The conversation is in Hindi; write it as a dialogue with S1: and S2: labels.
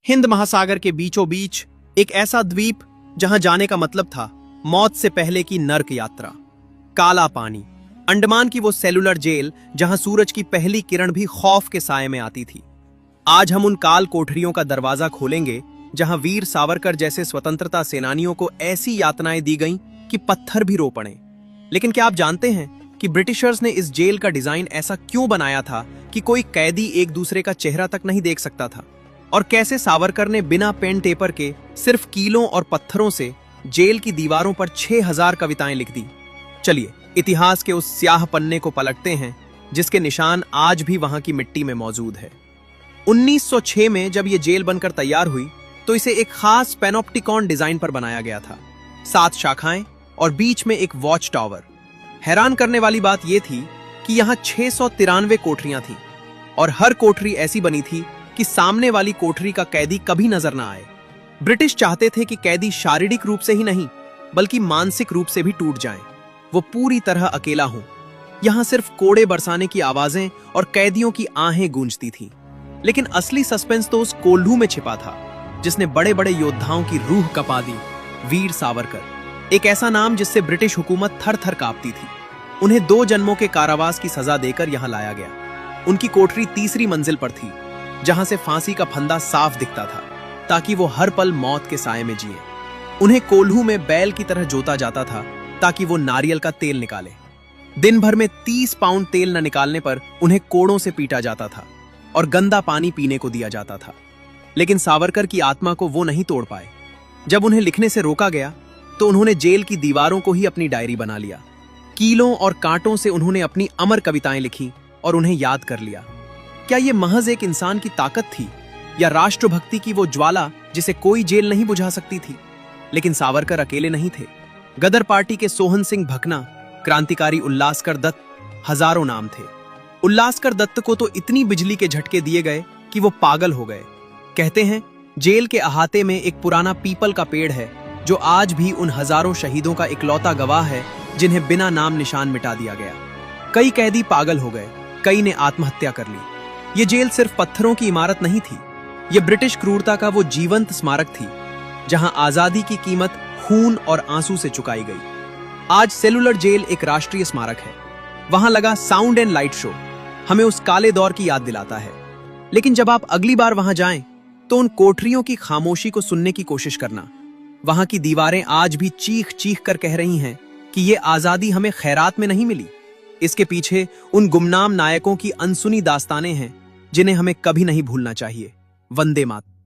S1: हिंद महासागर के बीचों बीच एक ऐसा द्वीप जहां जाने का मतलब था मौत से पहले की नर्क यात्रा। काला पानी, अंडमान की वो सेलुलर जेल जहां सूरज की पहली किरण भी खौफ के साए में आती थी। आज हम उन काल कोठरियों का दरवाजा खोलेंगे जहां वीर सावरकर जैसे स्वतंत्रता सेनानियों को ऐसी यातनाएं दी गईं कि पत्थर भी रो पड़े। लेकिन क्या आप जानते हैं कि ब्रिटिशर्स ने इस जेल का डिजाइन ऐसा क्यों बनाया था कि कोई कैदी एक दूसरे का चेहरा तक नहीं देख सकता था? और कैसे सावरकर ने बिना पेन टेपर के सिर्फ कीलों और पत्थरों से जेल की दीवारों पर 6000 कविताएं लिख दी? चलिए इतिहास के उस स्याह पन्ने को पलटते हैं जिसके निशान आज भी वहां की मिट्टी में मौजूद है। 1906 में जब यह जेल बनकर तैयार हुई तो इसे एक खास पैनोप्टिकॉन डिजाइन पर बनाया गया था। 7 शाखाएं और बीच में एक वॉच टावर। हैरान करने वाली बात यह थी कि यहां 693 कोठरियां थीं और हर कोठरी ऐसी बनी थी कि सामने वाली कोठरी का कैदी कभी नजर ना आए। ब्रिटिश चाहते थे कि कैदी शारीरिक रूप से ही नहीं बल्कि मानसिक रूप से भी टूट जाएं। वो पूरी तरह अकेला हो। यहां सिर्फ कोड़े बरसाने की आवाजें और कैदियों की आहें गूंजती थीं। लेकिन असली सस्पेंस तो उस कोल्हू में छिपा था जिसने बड़े बड़े योद्धाओं की रूह कपा दी। वीर सावरकर, एक ऐसा नाम जिससे ब्रिटिश हुकूमत थर थर कांपती थी। उन्हें 2 जन्मों के कारावास की सजा देकर यहां लाया गया। उनकी कोठरी तीसरी मंजिल पर थी जहां से फांसी का फंदा साफ दिखता था ताकि वो हर पल मौत के साए में जिए। उन्हें कोल्हू में बैल की तरह जोता जाता था ताकि वो नारियल का तेल निकाले। दिन भर में 30 पाउंड तेल न निकालने पर उन्हें कोड़ों से पीटा जाता था और गंदा पानी पीने को दिया जाता था। लेकिन सावरकर की आत्मा को वो नहीं तोड़ पाए। जब उन्हें लिखने से रोका गया तो उन्होंने जेल की दीवारों को ही अपनी डायरी बना लिया। कीलों और कांटों से उन्होंने अपनी अमर कविताएं लिखी और उन्हें याद कर लिया। क्या यह महज एक इंसान की ताकत थी या राष्ट्रभक्ति की वो ज्वाला जिसे कोई जेल नहीं बुझा सकती थी? लेकिन सावरकर अकेले नहीं थे। गदर पार्टी के सोहन सिंह भकना, क्रांतिकारी उल्लासकर दत्त, हजारों नाम थे। उल्लासकर दत्त को तो इतनी बिजली के झटके दिए गए कि वो पागल हो गए। कहते हैं जेल के अहाते में एक पुराना पीपल का पेड़ है जो आज भी उन हजारों शहीदों का इकलौता गवाह है जिन्हें बिना नाम निशान मिटा दिया गया। कई कैदी पागल हो गए, कई ने आत्महत्या कर ली। ये जेल सिर्फ पत्थरों की इमारत नहीं थी, ये ब्रिटिश क्रूरता का वो जीवंत स्मारक थी जहां आजादी की कीमत खून और आंसू से चुकाई गई। आज सेलुलर जेल एक राष्ट्रीय स्मारक है। वहां लगा साउंड एंड लाइट शो हमें उस काले दौर की याद दिलाता है। लेकिन जब आप अगली बार वहां जाएं तो उन कोठरियों की खामोशी को सुनने की कोशिश करना। वहां की दीवारें आज भी चीख चीख कर कह रही हैं कि ये आजादी हमें खैरात में नहीं मिली। इसके पीछे उन गुमनाम नायकों की अनसुनी दास्तानें हैं जिन्हें हमें कभी नहीं भूलना चाहिए। वंदे मातरम।